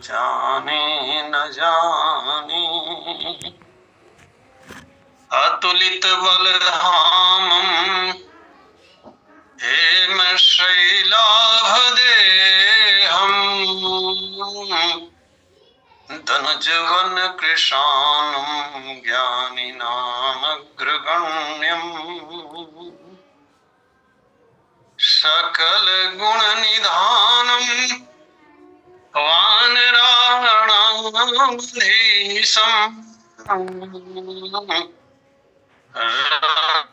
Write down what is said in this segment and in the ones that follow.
जाने न जाने। अतुलित बलधामं हेम शैलाभदेहम् धनुजवन कृशानं ज्ञानिनामग्रगण्यम् सकल गुण निधानम् वानराणामधीशम्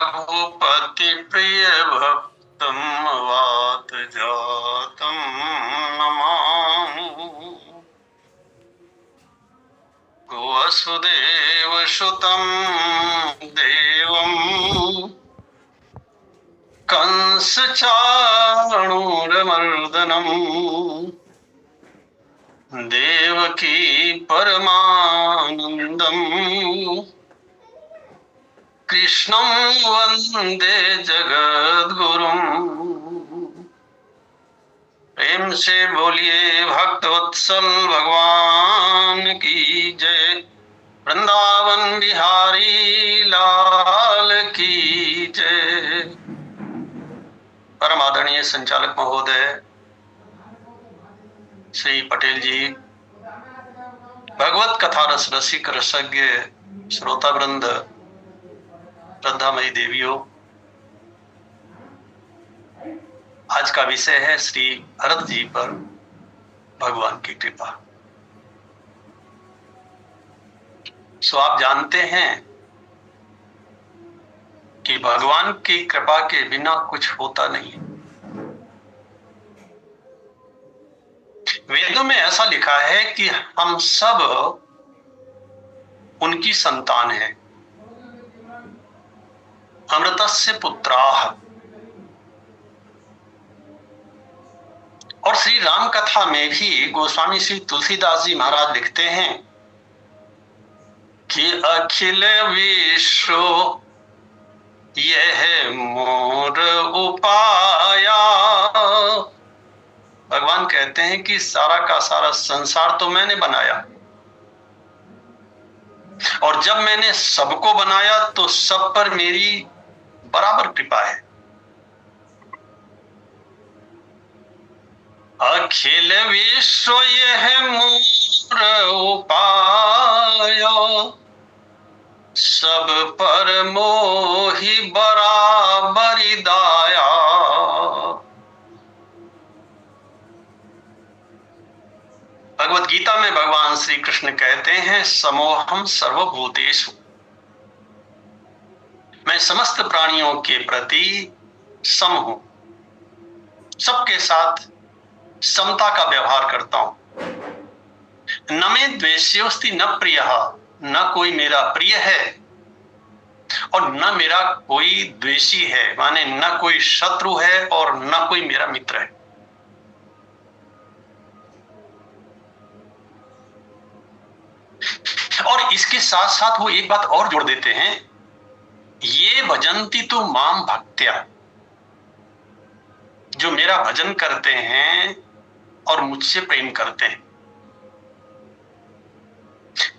रघुपति प्रिय भक्तम् वात जातम् नमामि। वसुदेव सुतं देवम् कंस चाणूरमर्दनम् देवकी परमानन्दम् कृष्णं वन्दे जगद्गुरुम्। प्रेम से बोलिए भक्तवत्सल भगवान की जय। वृंदावन बिहारी लाल की जय। परम आदरणीय संचालक महोदय श्री पटेल जी, भगवत कथा रस रसिक रसज्ञ श्रोता वृंद, श्रद्धामयी देवियों, आज का विषय है श्री भरत जी पर भगवान की कृपा। सो आप जानते हैं कि भगवान की कृपा के बिना कुछ होता नहीं। वेदों में ऐसा लिखा है कि हम सब उनकी संतान हैं। अमृतस्य पुत्राः। और श्री राम कथा में भी गोस्वामी श्री तुलसीदास जी महाराज लिखते हैं कि अखिल विश्व यह मोर उपाया। भगवान कहते हैं कि सारा का सारा संसार तो मैंने बनाया, और जब मैंने सबको बनाया तो सब पर मेरी बराबर कृपा है। अखिल विश्व यह मोर उपाया सब पर मोहि बराबरि दाया। भगवत गीता में भगवान श्री कृष्ण कहते हैं समोहम सर्वभूतेषु। मैं समस्त प्राणियों के प्रति सम हूं, सबके साथ समता का व्यवहार करता हूं। न में द्वेष्योस्ति न प्रियः। न कोई मेरा प्रिय है और न मेरा कोई द्वेषी है, माने न कोई शत्रु है और न कोई मेरा मित्र है। और इसके साथ साथ वो एक बात और जोड़ देते हैं, ये भजन्ति तु माम भक्त्या। जो मेरा भजन करते हैं और मुझसे प्रेम करते हैं।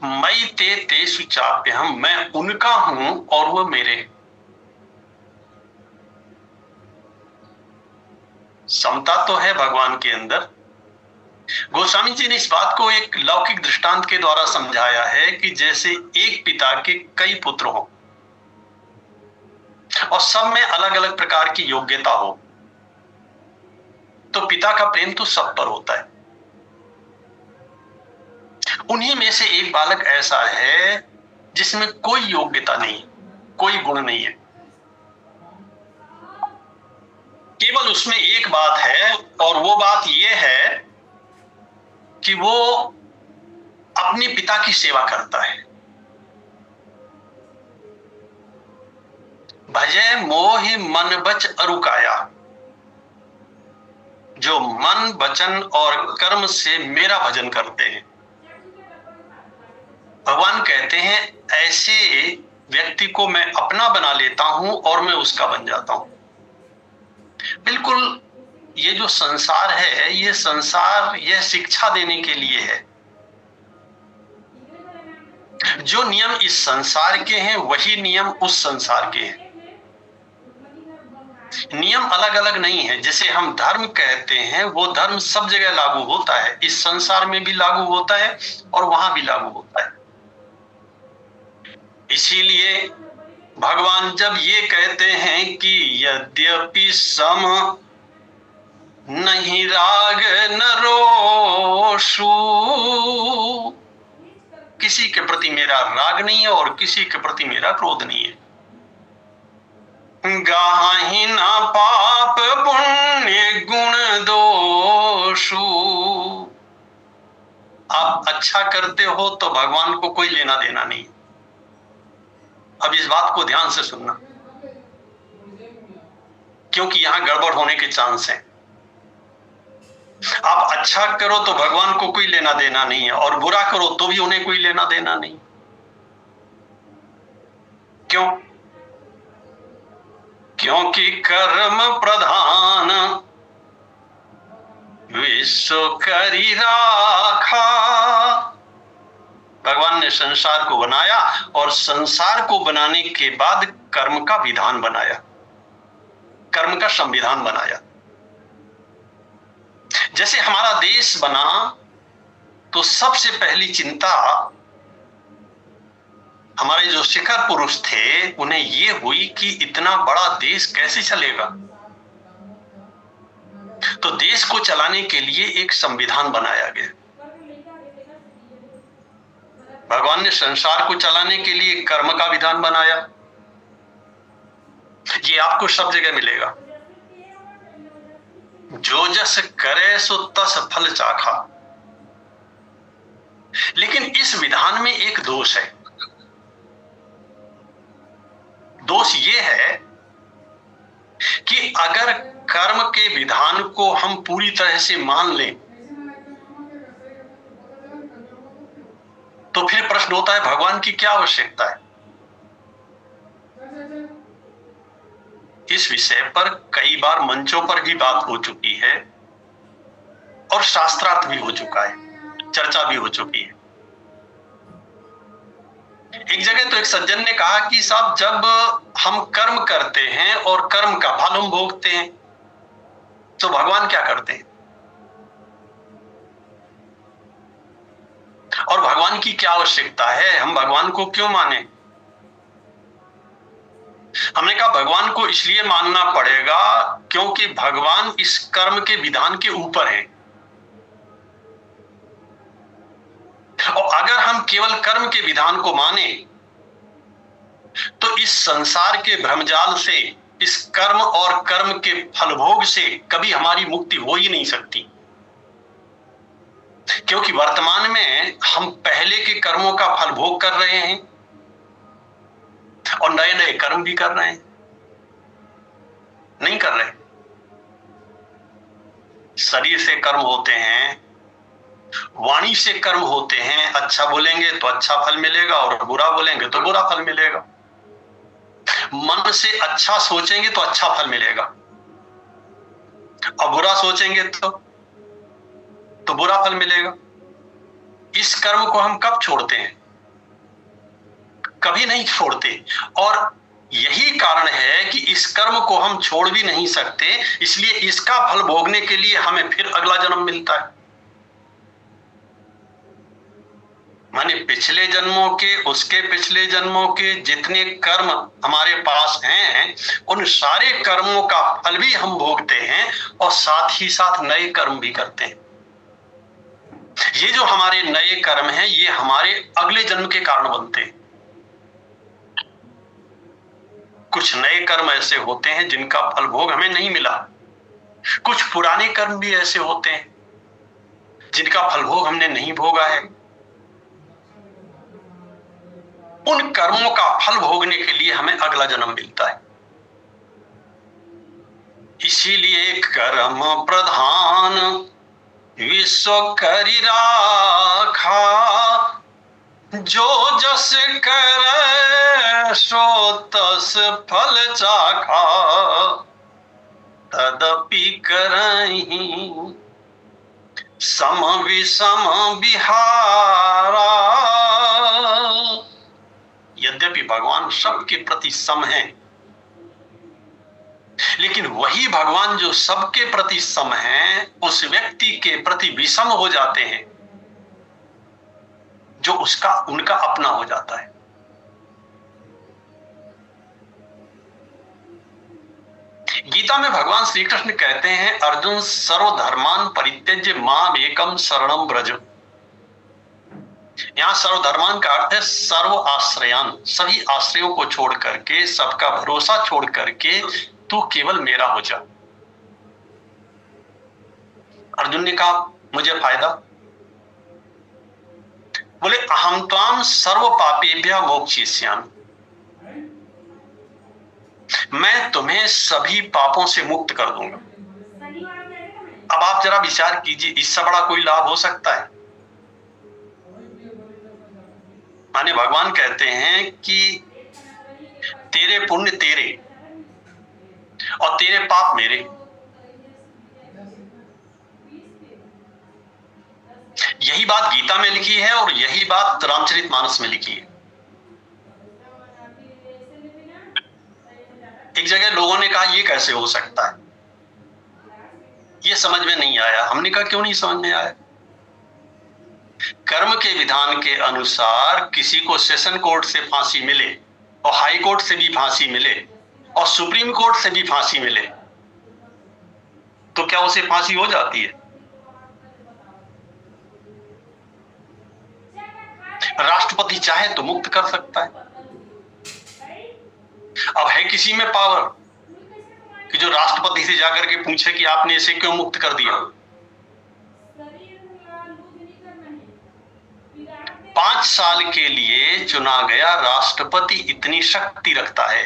मयि ते तेषु चाप्यहम्। मैं उनका हूं और वो मेरे। समता तो है भगवान के अंदर। गोस्वामी जी ने इस बात को एक लौकिक दृष्टांत के द्वारा समझाया है कि जैसे एक पिता के कई पुत्र हो और सब में अलग अलग प्रकार की योग्यता हो, तो पिता का प्रेम तो सब पर होता है। उन्हीं में से एक बालक ऐसा है जिसमें कोई योग्यता नहीं, कोई गुण नहीं है, केवल उसमें एक बात है, और वो बात ये है कि वो अपने पिता की सेवा करता है। भजे मोहि मन बच अरुकाया। जो मन वचन और कर्म से मेरा भजन करते हैं। भगवान कहते हैं ऐसे व्यक्ति को मैं अपना बना लेता हूं और मैं उसका बन जाता हूं। बिल्कुल ये जो संसार है, ये संसार यह शिक्षा देने के लिए है जो नियम इस संसार के हैं वही नियम उस संसार के हैं। नियम अलग अलग नहीं है। जैसे हम धर्म कहते हैं, वो धर्म सब जगह लागू होता है, इस संसार में भी लागू होता है और वहां भी लागू होता है। इसीलिए भगवान जब ये कहते हैं कि यद्यपि सम नहीं राग न रोषु, किसी के प्रति मेरा राग नहीं है और किसी के प्रति मेरा क्रोध नहीं है। गाहि ना पाप पुण्य गुण दोषु, आप अच्छा करते हो तो भगवान को कोई लेना देना नहीं। अब इस बात को ध्यान से सुनना, क्योंकि यहां गड़बड़ होने के चांस हैं। आप अच्छा करो तो भगवान को कोई लेना देना नहीं है, और बुरा करो तो भी उन्हें कोई लेना देना नहीं। क्यों? क्योंकि कर्म प्रधान विश्व करी राखा। भगवान ने संसार को बनाया और संसार को बनाने के बाद कर्म का विधान बनाया, कर्म का संविधान बनाया। जैसे हमारा देश बना तो सबसे पहली चिंता हमारे जो शिखर पुरुष थे उन्हें ये हुई कि इतना बड़ा देश कैसे चलेगा। तो देश को चलाने के लिए एक संविधान बनाया गया। भगवान ने संसार को चलाने के लिए कर्म का विधान बनाया। ये आपको सब जगह मिलेगा। जो जस करे सो तस फल चाखा। लेकिन इस विधान में एक दोष है। दोष ये है कि अगर कर्म के विधान को हम पूरी तरह से मान लें तो फिर प्रश्न होता है भगवान की क्या आवश्यकता है। इस विषय पर कई बार मंचों पर भी बात हो चुकी है और शास्त्रार्थ भी हो चुका है, चर्चा भी हो चुकी है। एक जगह तो एक सज्जन ने कहा कि साहब जब हम कर्म करते हैं और कर्म का फल हम भोगते हैं तो भगवान क्या करते हैं और भगवान की क्या आवश्यकता है, हम भगवान को क्यों माने। हमने कहा भगवान को इसलिए मानना पड़ेगा क्योंकि भगवान इस कर्म के विधान के ऊपर है। और अगर हम केवल कर्म के विधान को माने तो इस संसार के भ्रमजाल से, इस कर्म और कर्म के फलभोग से कभी हमारी मुक्ति हो ही नहीं सकती। क्योंकि वर्तमान में हम पहले के कर्मों का फल भोग कर रहे हैं और नए नए कर्म भी कर रहे हैं। नहीं कर रहे। शरीर से कर्म होते हैं, वाणी से कर्म होते हैं। अच्छा बोलेंगे तो अच्छा फल मिलेगा और बुरा बोलेंगे तो बुरा फल मिलेगा। मन से अच्छा सोचेंगे तो अच्छा फल मिलेगा और बुरा सोचेंगे तो बुरा फल मिलेगा। इस कर्म को हम कब छोड़ते हैं? कभी नहीं छोड़ते। और यही कारण है कि इस कर्म को हम छोड़ भी नहीं सकते, इसलिए इसका फल भोगने के लिए हमें फिर अगला जन्म मिलता है। माने पिछले जन्मों के, उसके पिछले जन्मों के जितने कर्म हमारे पास हैं उन सारे कर्मों का फल भी हम भोगते हैं और साथ ही साथ नए कर्म भी करते हैं। ये जो हमारे नए कर्म हैं ये हमारे अगले जन्म के कारण बनते हैं। कुछ नए कर्म ऐसे होते हैं जिनका फल भोग हमें नहीं मिला। कुछ पुराने कर्म भी ऐसे होते हैं जिनका फल भोग हमने नहीं भोगा है। उन कर्मों का फल भोगने के लिए हमें अगला जन्म मिलता है। इसीलिए कर्म प्रधान विश्व करी राखा। जो जस करे सो तस फल चाखा। तदपि करहि सम विषम विहारा। यद्यपि भगवान सबके प्रति सम है, लेकिन वही भगवान जो सबके प्रति सम है उस व्यक्ति के प्रति विषम हो जाते हैं जो उनका अपना हो जाता है। गीता में भगवान श्री कृष्ण कहते हैं, अर्जुन सर्वधर्मान परित्यज्य माम एकम शरणम व्रज। यहां सर्वधर्मान का अर्थ है सर्व आश्रयान, सभी आश्रयों को छोड़ करके, सबका भरोसा छोड़ करके तू केवल मेरा हो जा। अर्जुन ने कहा मुझे फायदा? बोले अहम त्वाम सर्व पापेभ्यः मोक्षयिष्यामि, मैं तुम्हें सभी पापों से मुक्त कर दूंगा। अब आप जरा विचार कीजिए, इससे बड़ा कोई लाभ हो सकता है? माने भगवान कहते हैं कि तेरे पुण्य तेरे और तेरे पाप मेरे। यही बात गीता में लिखी है और यही बात रामचरितमानस में लिखी है। एक जगह लोगों ने कहा ये कैसे हो सकता है, ये समझ में नहीं आया। हमने कहा क्यों नहीं समझ में आया? कर्म के विधान के अनुसार किसी को सेशन कोर्ट से फांसी मिले और हाई कोर्ट से भी फांसी मिले और सुप्रीम कोर्ट से भी फांसी मिले तो क्या उसे फांसी हो जाती है? राष्ट्रपति चाहे तो मुक्त कर सकता है। अब है किसी में पावर कि जो राष्ट्रपति से जाकर के पूछे कि आपने इसे क्यों मुक्त कर दिया? 5 साल के लिए चुना गया राष्ट्रपति इतनी शक्ति रखता है,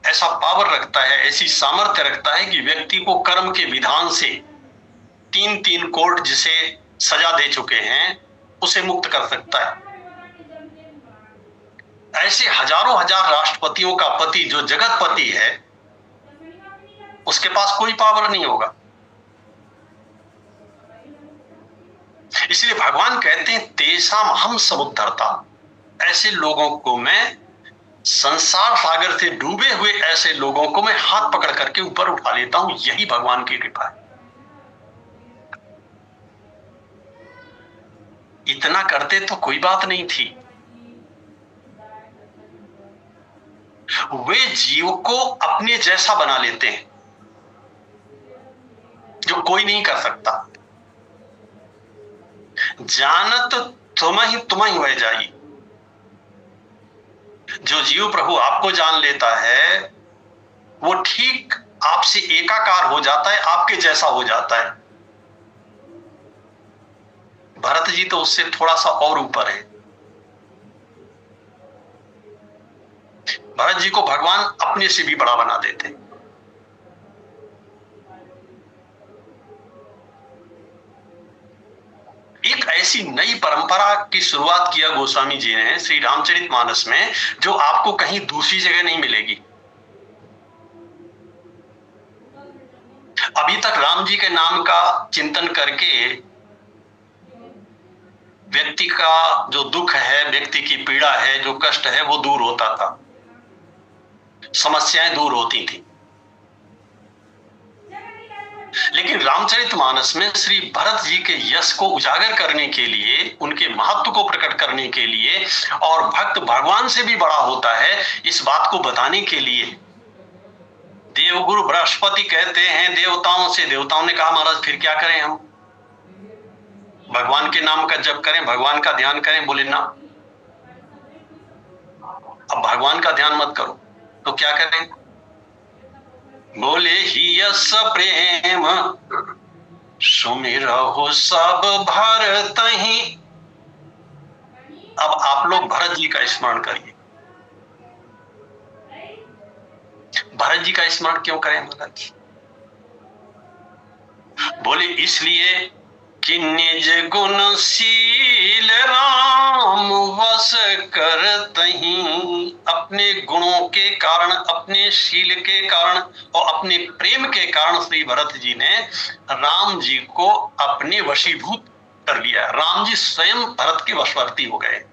ऐसा पावर रखता है, ऐसी सामर्थ्य रखता है कि व्यक्ति को कर्म के विधान से 3 कोर्ट जिसे सजा दे चुके हैं उसे मुक्त कर सकता है। ऐसे हजारों हजार राष्ट्रपतियों का पति जो जगतपति है उसके पास कोई पावर नहीं होगा। इसलिए भगवान कहते हैं तेषाम हम समुद्धरता, ऐसे लोगों को मैं, संसार सागर से डूबे हुए ऐसे लोगों को मैं हाथ पकड़ करके ऊपर उठा लेता हूं। यही भगवान की कृपा है। इतना करते तो कोई बात नहीं थी। वे जीव को अपने जैसा बना लेते हैं जो कोई नहीं कर सकता। जानत तुम ही हो जाई। जो जीव प्रभु आपको जान लेता है वो ठीक आपसे एकाकार हो जाता है, आपके जैसा हो जाता है। भरत जी तो उससे थोड़ा सा और ऊपर है। भरत जी को भगवान अपने से भी बड़ा बना देते। एक ऐसी नई परंपरा की शुरुआत किया गोस्वामी जी ने श्री रामचरितमानस में, जो आपको कहीं दूसरी जगह नहीं मिलेगी। अभी तक राम जी के नाम का चिंतन करके व्यक्ति का जो दुख है, व्यक्ति की पीड़ा है, जो कष्ट है वो दूर होता था, समस्याएं दूर होती थी। लेकिन रामचरितमानस में श्री भरत जी के यश को उजागर करने के लिए, उनके महत्व को प्रकट करने के लिए, और भक्त भगवान से भी बड़ा होता है इस बात को बताने के लिए, देवगुरु बृहस्पति कहते हैं देवताओं से, देवताओं ने कहा महाराज फिर क्या करें, हम भगवान के नाम का जप करें, भगवान का ध्यान करें। बोले ना, अब भगवान का ध्यान मत करो तो क्या करें? बोले ही यस प्रेम सुमिरहु सब भरतहि। अब आप लोग भरत जी का स्मरण करिए। भरत जी का स्मरण क्यों करें महाराज? बोले इसलिए कि निज गुणशील राम वस करतहि। अपने गुणों के कारण, अपने शील के कारण और अपने प्रेम के कारण श्री भरत जी ने राम जी को अपने वशीभूत कर लिया। राम जी स्वयं भरत के वशवर्ती हो गए।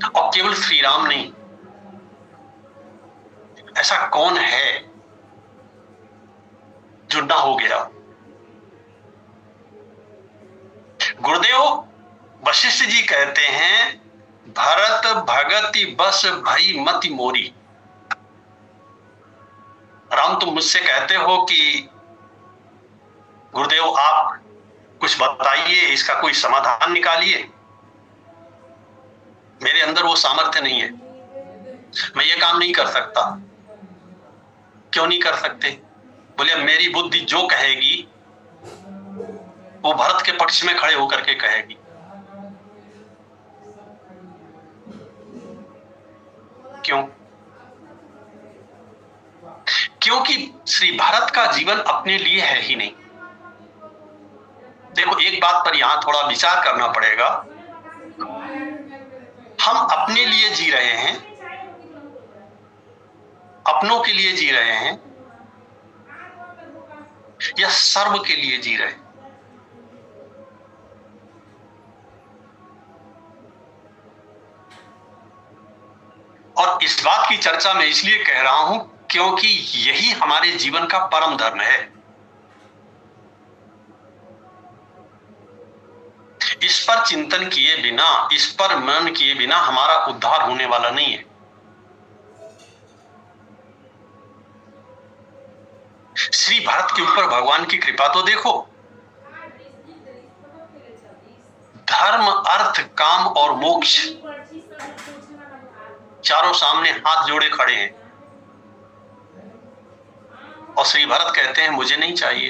और केवल श्री राम नहीं, ऐसा कौन है जो ना हो गया। गुरुदेव वशिष्ठ जी कहते हैं, भरत भगति बस भई मति मोरी। राम तुम मुझसे कहते हो कि गुरुदेव आप कुछ बताइए, इसका कोई समाधान निकालिए। मेरे अंदर वो सामर्थ्य नहीं है, मैं ये काम नहीं कर सकता। क्यों नहीं कर सकते? बोले मेरी बुद्धि जो कहेगी वो भरत के पक्ष में खड़े होकर के कहेगी। क्यों? क्योंकि श्री भरत का जीवन अपने लिए है ही नहीं। देखो एक बात पर यहां थोड़ा विचार करना पड़ेगा। हम अपने लिए जी रहे हैं, अपनों के लिए जी रहे हैं, या सर्व के लिए जी रहे हैं? और इस बात की चर्चा मैं इसलिए कह रहा हूं क्योंकि यही हमारे जीवन का परम धर्म है। इस पर चिंतन किए बिना, इस पर मनन किए बिना हमारा उद्धार होने वाला नहीं है। श्री भरत के ऊपर भगवान की कृपा तो देखो। धर्म, अर्थ, काम और मोक्ष चारों सामने हाथ जोड़े खड़े हैं, और श्री भरत कहते हैं मुझे नहीं चाहिए।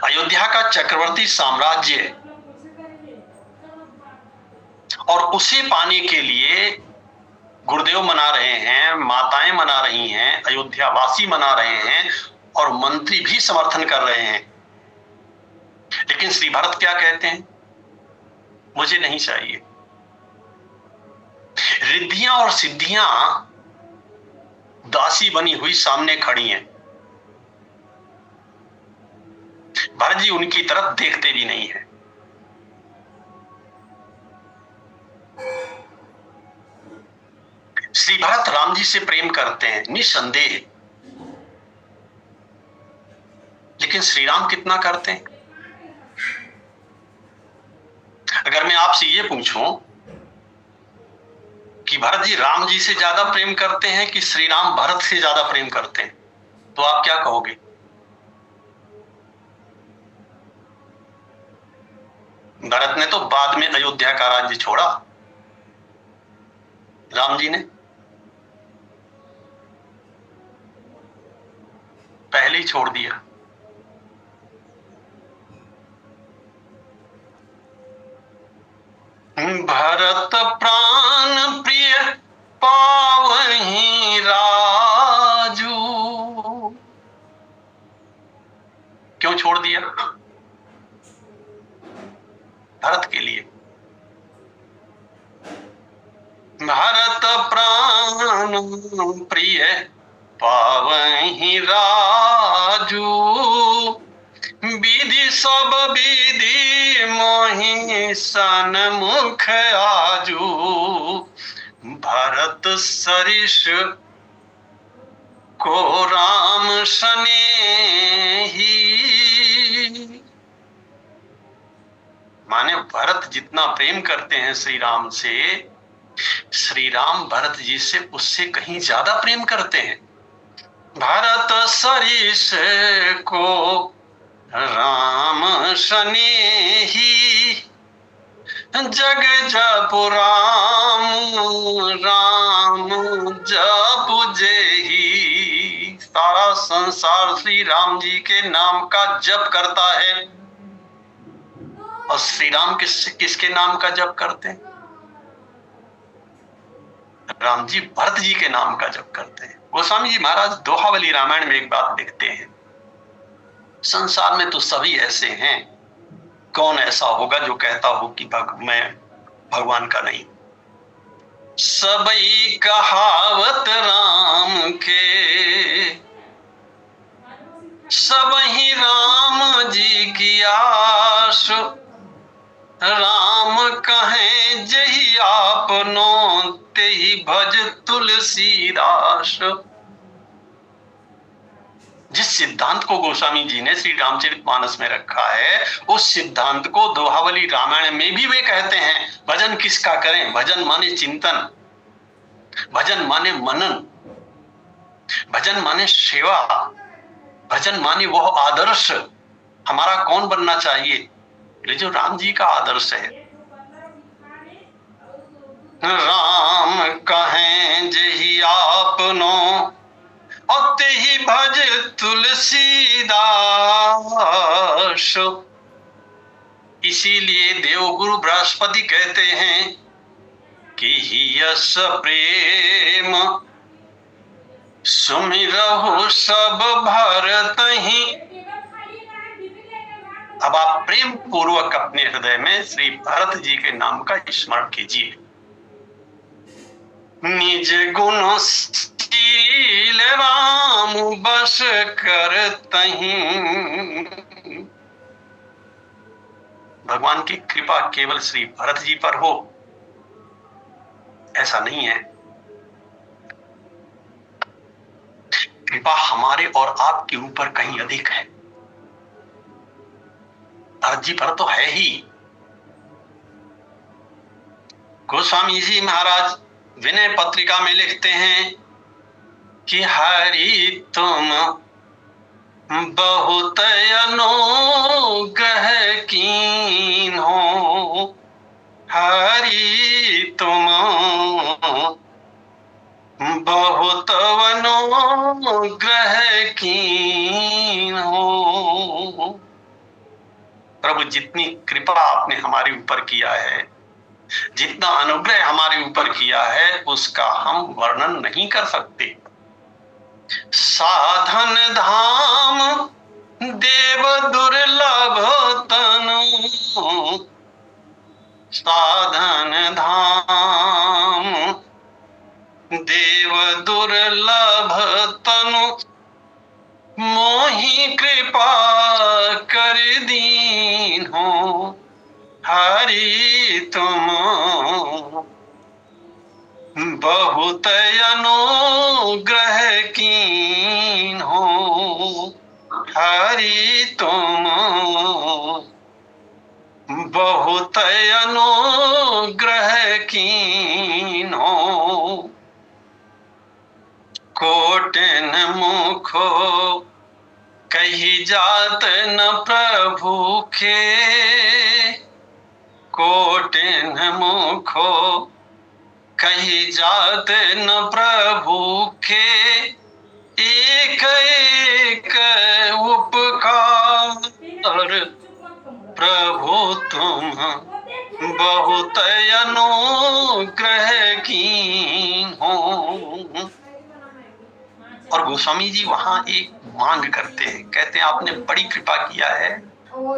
अयोध्या का चक्रवर्ती साम्राज्य और उसे पाने के लिए गुरुदेव मना रहे हैं, माताएं मना रही हैं, अयोध्या वासी मना रहे हैं, और मंत्री भी समर्थन कर रहे हैं। लेकिन श्री भरत क्या कहते हैं? मुझे नहीं चाहिए। रिद्धियां और सिद्धियां दासी बनी हुई सामने खड़ी हैं, भरत जी उनकी तरफ देखते भी नहीं है। श्री भरत राम जी से प्रेम करते हैं निसंदेह, लेकिन श्री राम कितना करते हैं? अगर मैं आपसे ये पूछूं कि भरत जी राम जी से ज्यादा प्रेम करते हैं कि श्री राम भरत से ज्यादा प्रेम करते हैं, तो आप क्या कहोगे? भरत ने तो बाद में अयोध्या का राज्य छोड़ा, राम जी ने पहले ही छोड़ दिया। भरत प्राण प्रिय पावहि राजू। क्यों छोड़ दिया? भरत के लिए। भरत प्राण प्रिय पावहि राजू, विधि सब विधि मोहि सन्मुख आजू। भरत सरिस को राम सनेही। माने भरत जितना प्रेम करते हैं श्री राम से, श्री राम भरत जी से उससे कहीं ज्यादा प्रेम करते हैं। भरत सरिस को राम सनेही, जग जप राम राम जप जेही। सारा संसार श्री राम जी के नाम का जप करता है, और श्री राम किसके नाम का जप करते हैं? राम जी भरत जी के नाम का जप करते हैं। गोस्वामी जी महाराज दोहावली रामायण में एक बात लिखते हैं, संसार में तो सभी ऐसे हैं, कौन ऐसा होगा जो कहता हो कि मैं भगवान का नहीं। सबई कहावत राम के, सबही राम जी की आस। राम कहें जही आपनो तेहि भज तुलसीदास। जिस सिद्धांत को गोस्वामी जी ने श्री रामचरितमानस में रखा है, उस सिद्धांत को दोहावली रामायण में भी वे कहते हैं। भजन किसका करें? भजन माने चिंतन, भजन माने मनन, भजन माने सेवा, भजन माने वह आदर्श हमारा कौन बनना चाहिए, ये जो राम जी का आदर्श है। राम कहें जही आपनो और तेहि भज तुलसीदास। इसीलिए देवगुरु बृहस्पति कहते हैं कि यस प्रेम सुमिरहु सब भरतहि। अब आप प्रेम पूर्वक अपने हृदय में श्री भरत जी के नाम का स्मरण कीजिए। निज गुण शील राम बस करतहि। भगवान की कृपा केवल श्री भरत जी पर हो ऐसा नहीं है। कृपा हमारे और आपके ऊपर कहीं अधिक है। भरत जी पर तो है ही। गोस्वामी जी महाराज विनय पत्रिका में लिखते हैं कि हरि तुम बहुत अनुग्रह कीन्हो, हरि तुम बहुत अनुग्रह कीन्हो। प्रभु जितनी कृपा आपने हमारे ऊपर किया है, जितना अनुग्रह हमारे ऊपर किया है, उसका हम वर्णन नहीं कर सकते। साधन धाम देव दुर्लभ तनु, साधन धाम देव दुर्लभ तनु, मोहि कृपा कर दीन्हो, हरि तुम बहुत अनुग्रह कीन्हो, हरि तुम बहुत अनुग्रह कीन्हो। कोटिन मुखो कही जात न प्रभु के, कोटिन मुखो कही जात न प्रभु के, एक एक उपकार प्रभु तुम बहुत अनुग्रह कीन्हो। और गोस्वामी जी वहां एक मांग करते हैं, कहते हैं आपने बड़ी कृपा किया है,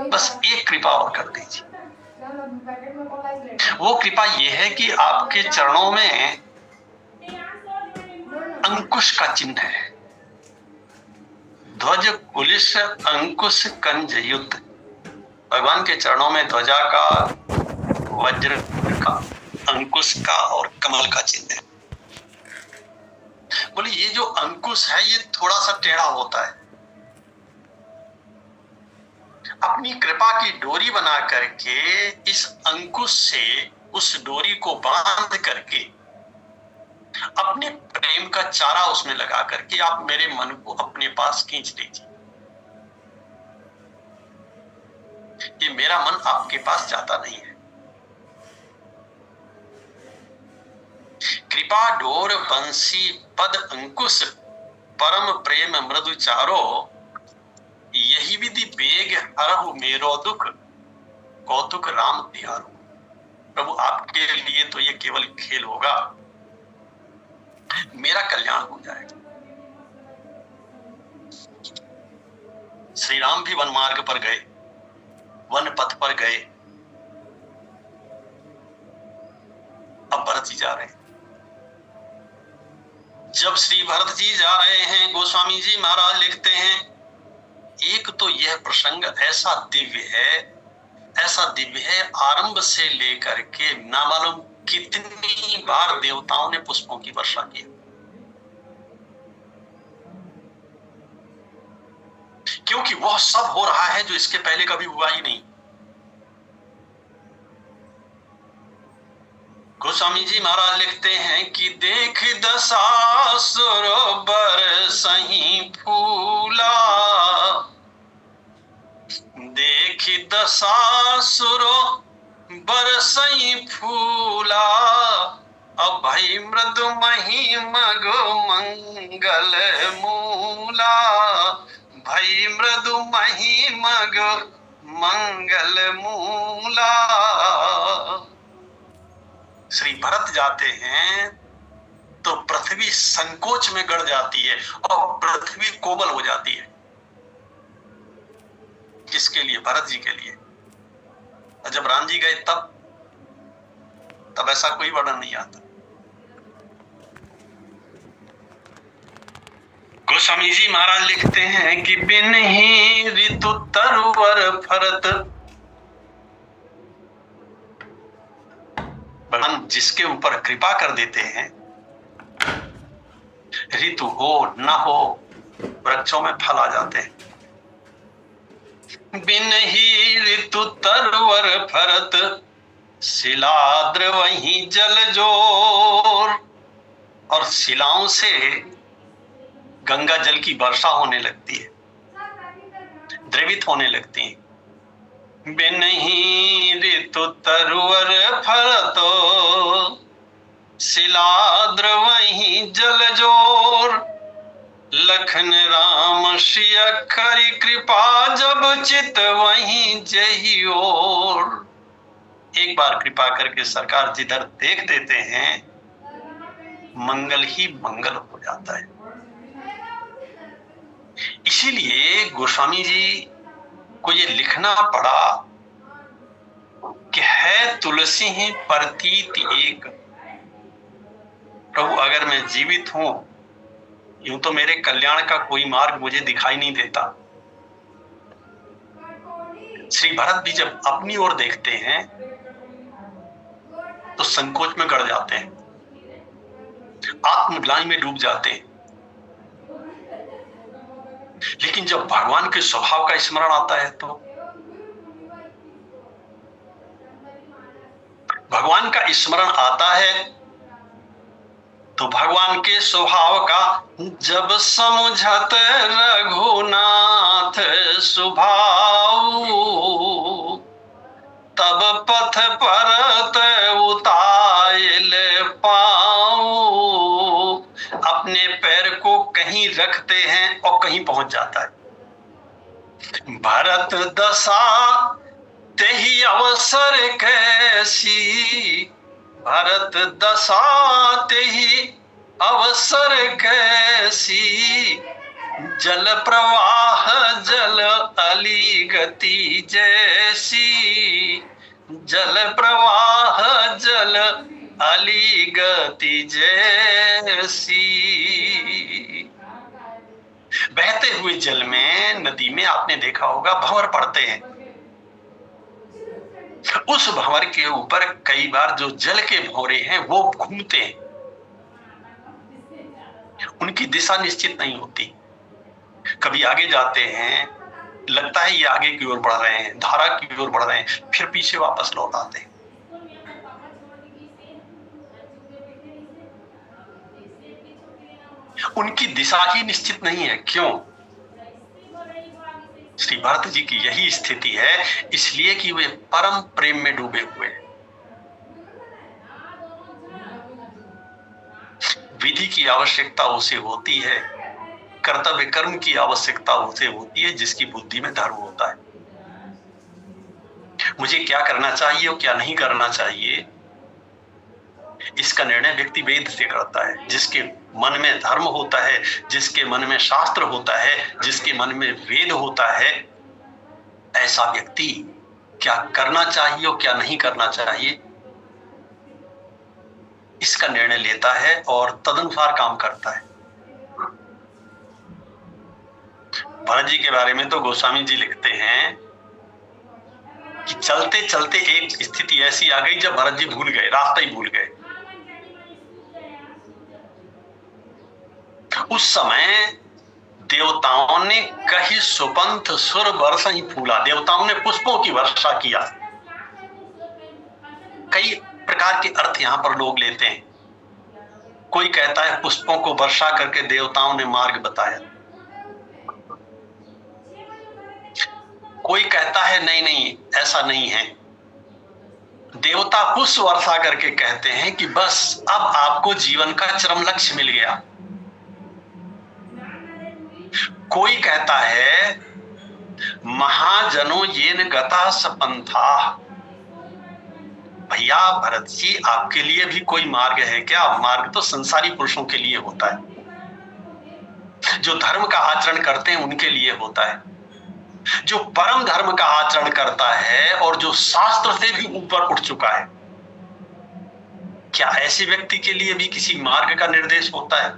बस एक कृपा और कर दीजिए। वो कृपा ये है कि आपके चरणों में अंकुश का चिन्ह है। ध्वज कुलिश अंकुश कंज युद्ध। भगवान के चरणों में ध्वजा का, वज्र का, अंकुश का और कमल का चिन्ह है। बोले ये जो अंकुश है ये थोड़ा सा टेढ़ा होता है। अपनी कृपा की डोरी बना करके इस अंकुश से उस डोरी को बांध करके अपने प्रेम का चारा उसमें लगा करके आप मेरे मन को अपने पास खींच लीजिए। ये मेरा मन आपके पास जाता नहीं है। कृपा डोर बंसी पद अंकुश, परम प्रेम मृदु चारो, यही विधि बेग हरहु मेरो दुख, कौतुक राम तिहारो। प्रभु आपके लिए तो ये केवल खेल होगा, मेरा कल्याण हो जाएगा। श्री राम भी वन मार्ग पर गए, वन पथ पर गए। अब भरत जी जा रहे हैं। जब श्री भरत जी जा रहे हैं, गोस्वामी जी महाराज लिखते हैं, एक तो यह प्रसंग ऐसा दिव्य है, ऐसा दिव्य है, आरंभ से लेकर के ना मालूम कितनी बार देवताओं ने पुष्पों की वर्षा की, क्योंकि वह सब हो रहा है जो इसके पहले कभी हुआ ही नहीं। गोस्वामी जी महाराज लिखते हैं कि देख दशासुर बरसहीं फूला, देख दशासुर बरसहीं फूला, अब भई मृदु मही मग मंगल मूला, भई मृदु मही मग मंगल मूला। श्री भरत जाते हैं तो पृथ्वी संकोच में गड़ जाती है और पृथ्वी कोमल हो जाती है। किसके लिए? भरत जी के लिए। और जब राम जी गए तब ऐसा कोई वर्णन नहीं आता। गोस्वामी जी महाराज लिखते हैं कि बिन ही ऋतु तरुवर फरत, भगवान जिसके ऊपर कृपा कर देते हैं, ऋतु हो न हो वृक्षों में फल आ जाते हैं। बिन ही ऋतु तरवर फरत, शिलाद्र वहीं जल जोर, और शिलाओं से गंगा जल की वर्षा होने लगती है, द्रवित होने लगती है। बिन ही ऋतु तरवर फरतो, शिलाद्र वहीं जल जोर, लखन राम श्री अखरी कृपा, जब चित वहीं जही ओर। एक बार कृपा करके सरकार जिधर देख देते हैं मंगल ही मंगल हो जाता है। इसीलिए गोस्वामी जी को ये लिखना पड़ा कि है तुलसी ही प्रतीत एक, प्रभु अगर मैं जीवित हूं, यूं तो मेरे कल्याण का कोई मार्ग मुझे दिखाई नहीं देता। श्री भरत भी जब अपनी ओर देखते हैं तो संकोच में गड़ जाते हैं, आत्मग्लानि में डूब जाते हैं। लेकिन जब भगवान के स्वभाव का स्मरण आता है तो भगवान का स्मरण आता है तो भगवान के स्वभाव का जब समझत रघुनाथ सुभाव, तब पथ परत उतायल पाऊं। अपने पैर को कहीं रखते हैं और कहीं पहुंच जाता है। भरत दशा तेहि अवसर कैसी, भरत दशा तेहि अवसर कैसी, जल प्रवाह जल अली गति जैसी, जल प्रवाह जल अली गति जैसी। बहते हुए जल में, नदी में आपने देखा होगा भंवर पड़ते हैं। उस भंवर के ऊपर कई बार जो जल के भंवरे हैं वो घूमते हैं, उनकी दिशा निश्चित नहीं होती। कभी आगे जाते हैं, लगता है ये आगे की ओर बढ़ रहे हैं, धारा की ओर बढ़ रहे हैं, फिर पीछे वापस लौट आते हैं। उनकी दिशा ही निश्चित नहीं है। क्यों? श्री भरत जी की यही स्थिति है, इसलिए कि वे परम प्रेम में डूबे हुए हैं। विधि की आवश्यकता उसे होती है, कर्तव्य कर्म की आवश्यकता उसे होती है जिसकी बुद्धि में धर्म होता है। मुझे क्या करना चाहिए और क्या नहीं करना चाहिए, इसका निर्णय व्यक्ति वेद से करता है। जिसके मन में धर्म होता है, जिसके मन में शास्त्र होता है, जिसके मन में वेद होता है, ऐसा व्यक्ति क्या करना चाहिए और क्या नहीं करना चाहिए, इसका निर्णय लेता है और तदनुसार काम करता है। भरत जी के बारे में तो गोस्वामी जी लिखते हैं कि चलते चलते एक स्थिति ऐसी आ गई जब भरत जी भूल गए, रास्ता ही भूल गए। उस समय देवताओं ने कही सुपंथ सुर वर्षा ही फूला, देवताओं ने पुष्पों की वर्षा किया। कई प्रकार के अर्थ यहां पर लोग लेते हैं। कोई कहता है पुष्पों को वर्षा करके देवताओं ने मार्ग बताया, कोई कहता है नहीं नहीं ऐसा नहीं है, देवता पुष्प वर्षा करके कहते हैं कि बस अब आपको जीवन का चरम लक्ष्य मिल गया। कोई कहता है महाजनो येन गता सपंथा, भैया भरत जी आपके लिए भी कोई मार्ग है क्या? मार्ग तो संसारी पुरुषों के लिए होता है, जो धर्म का आचरण करते हैं उनके लिए होता है, जो परम धर्म का आचरण करता है और जो शास्त्र से भी ऊपर उठ चुका है। क्या ऐसे व्यक्ति के लिए भी किसी मार्ग का निर्देश होता है?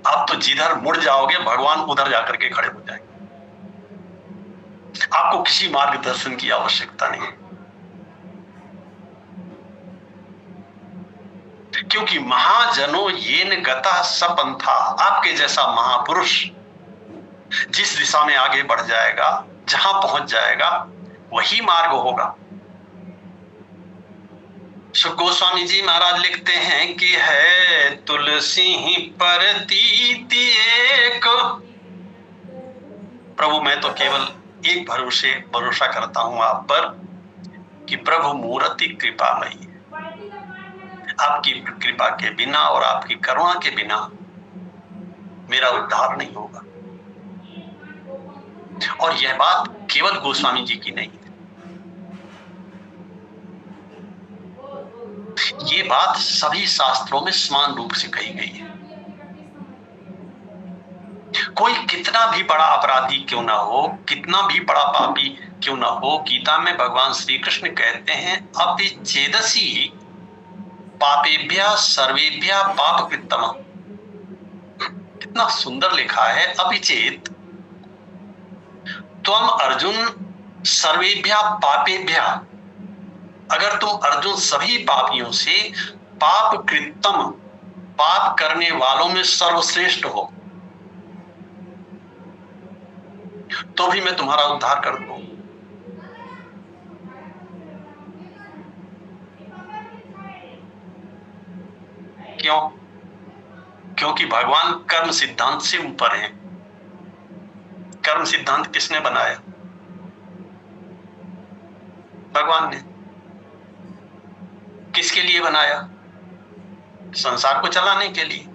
आप तो जिधर मुड़ जाओगे भगवान उधर जाकर के खड़े हो जाएंगे, आपको किसी मार्गदर्शन की आवश्यकता नहीं है। क्योंकि महाजनो येन गता सपंथा, आपके जैसा महापुरुष जिस दिशा में आगे बढ़ जाएगा, जहां पहुंच जाएगा वही मार्ग होगा। सुख गोस्वामी जी महाराज लिखते हैं कि है तुलसी प्रतीति एक, प्रभु मैं तो केवल एक भरोसा करता हूं आप पर कि प्रभु मूर्ति कृपामयी है। आपकी कृपा के बिना और आपकी करुणा के बिना मेरा उद्धार नहीं होगा। और यह बात केवल गोस्वामी जी की नहीं है, ये बात सभी शास्त्रों में समान रूप से कही गई है। कोई कितना भी बड़ा अपराधी क्यों ना हो, कितना भी बड़ा पापी क्यों ना हो, गीता में भगवान श्री कृष्ण कहते हैं अपिच्छेदसी पापेभ्यः सर्वेभ्यः पापकृत्तम। कितना सुंदर लिखा है, अपिचेत त्वम अर्जुन सर्वेभ्यः पापेभ्यः, अगर तुम अर्जुन सभी पापियों से पाप कृत्तम, पाप करने वालों में सर्वश्रेष्ठ हो, तो भी मैं तुम्हारा उद्धार कर दूं। क्यों? क्योंकि भगवान कर्म सिद्धांत से ऊपर हैं। कर्म सिद्धांत किसने बनाया? भगवान ने। किसके लिए बनाया? संसार को चलाने के लिए।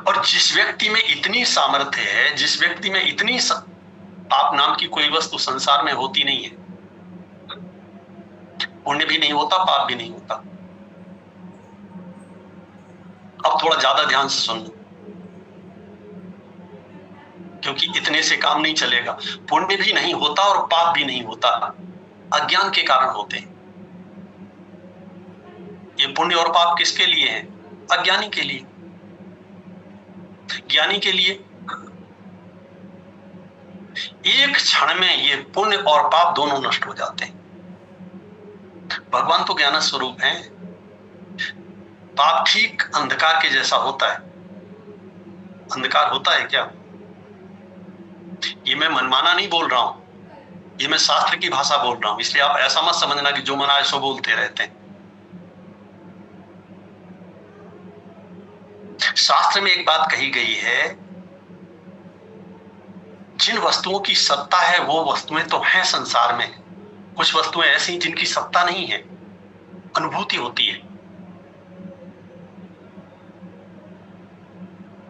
और जिस व्यक्ति में इतनी सामर्थ्य है, जिस व्यक्ति में इतनी पाप नाम की कोई वस्तु संसार में होती नहीं है, पुण्य भी नहीं होता, पाप भी नहीं होता। अब थोड़ा ज्यादा ध्यान से सुन लो, क्योंकि इतने से काम नहीं चलेगा। पुण्य भी नहीं होता और पाप भी नहीं होता, अज्ञान के कारण होते हैं। ये पुण्य और पाप किसके लिए हैं? अज्ञानी के लिए। ज्ञानी के लिए एक क्षण में ये पुण्य और पाप दोनों नष्ट हो जाते हैं। भगवान तो ज्ञान स्वरूप हैं। पाप ठीक अंधकार के जैसा होता है। अंधकार होता है क्या? ये मैं मनमाना नहीं बोल रहा हूं, ये मैं शास्त्र की भाषा बोल रहा हूं, इसलिए आप ऐसा मत समझना कि जो मना है सो बोलते रहते हैं। शास्त्र में एक बात कही गई है, जिन वस्तुओं की सत्ता है वो वस्तुएं तो हैं संसार में, कुछ वस्तुएं ऐसी जिनकी सत्ता नहीं है, अनुभूति होती है।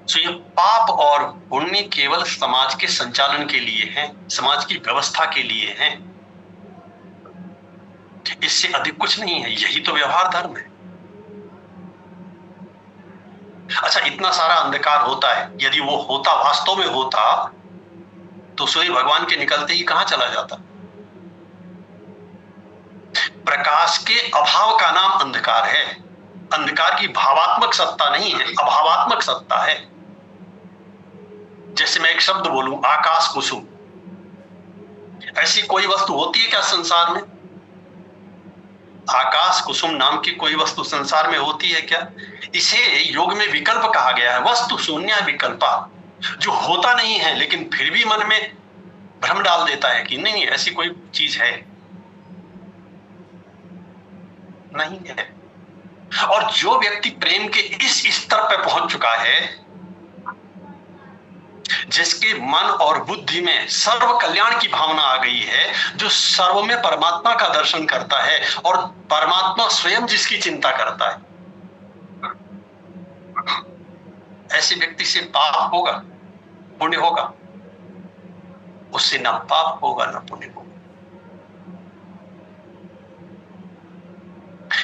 तो ये पाप और पुण्य केवल समाज के संचालन के लिए हैं, समाज की व्यवस्था के लिए हैं, इससे अधिक कुछ नहीं है। यही तो व्यवहार धर्म है। अच्छा, इतना सारा अंधकार होता है, यदि वो होता, वास्तव में होता, तो सूर्य भगवान के निकलते ही कहां चला जाता? प्रकाश के अभाव का नाम अंधकार है। अंधकार की भावात्मक सत्ता नहीं है, अभावात्मक सत्ता है। जैसे मैं एक शब्द बोलूं आकाश कुसुम, ऐसी कोई वस्तु होती है क्या संसार में? आकाश कुसुम नाम की कोई वस्तु संसार में होती है क्या? इसे योग में विकल्प कहा गया है, वस्तु शून्य विकल्पा, जो होता नहीं है लेकिन फिर भी मन में भ्रम डाल देता है कि नहीं ऐसी कोई चीज है, नहीं है। और जो व्यक्ति प्रेम के इस स्तर पर पहुंच चुका है, जिसके मन और बुद्धि में सर्व कल्याण की भावना आ गई है, जो सर्व में परमात्मा का दर्शन करता है और परमात्मा स्वयं जिसकी चिंता करता है, ऐसे व्यक्ति से पाप होगा पुण्य होगा? उससे ना पाप होगा ना पुण्य होगा।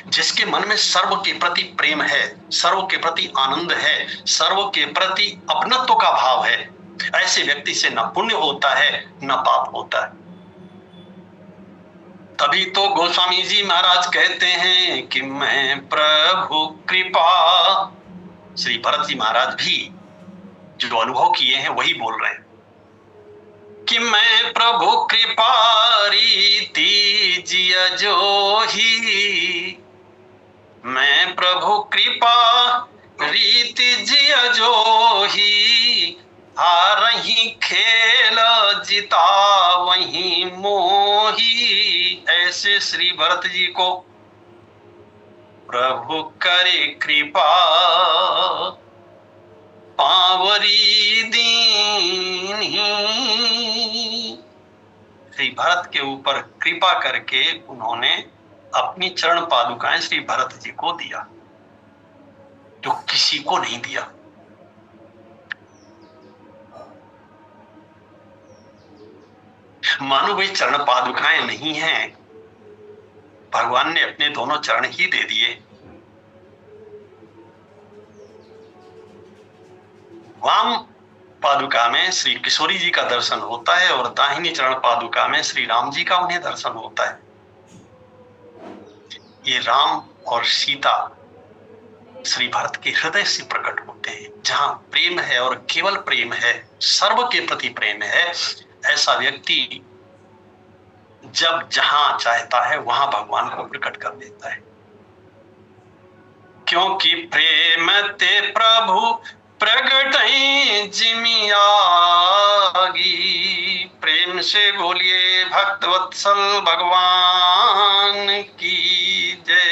जिसके मन में सर्व के प्रति प्रेम है, सर्व के प्रति आनंद है, सर्व के प्रति अपनत्व का भाव है, ऐसे व्यक्ति से न पुण्य होता है न पाप होता है। तभी तो गोस्वामी जी महाराज कहते हैं कि मैं प्रभु कृपा, श्री भरत जी महाराज भी जो अनुभव किए हैं वही बोल रहे हैं कि मैं प्रभु कृपा रीति जिय जोही, मैं प्रभु कृपा रीति जिय जोही, हारही खेल जिता वही मोही। ऐसे श्री भरत जी को प्रभु करे कृपा पावरी दीनी, श्री भरत के ऊपर कृपा करके उन्होंने अपनी चरण पादुकाएं श्री भरत जी को दिया, जो किसी को नहीं दिया। मानो वे चरण पादुकाएं नहीं हैं, भगवान ने अपने दोनों चरण ही दे दिए। वाम पादुका में श्री किशोरी जी का दर्शन होता है और दाहिनी चरण पादुका में श्री राम जी का उन्हें दर्शन होता है। ये राम और सीता श्री भरत के हृदय से प्रकट होते हैं। जहां प्रेम है और केवल प्रेम है, सर्व के प्रति प्रेम है, ऐसा व्यक्ति जब जहां चाहता है वहां भगवान को प्रकट कर देता है। क्योंकि प्रेम ते प्रभु प्रगट जिमियागी, प्रेम से बोलिए भक्त वत्सल भगवान की जय।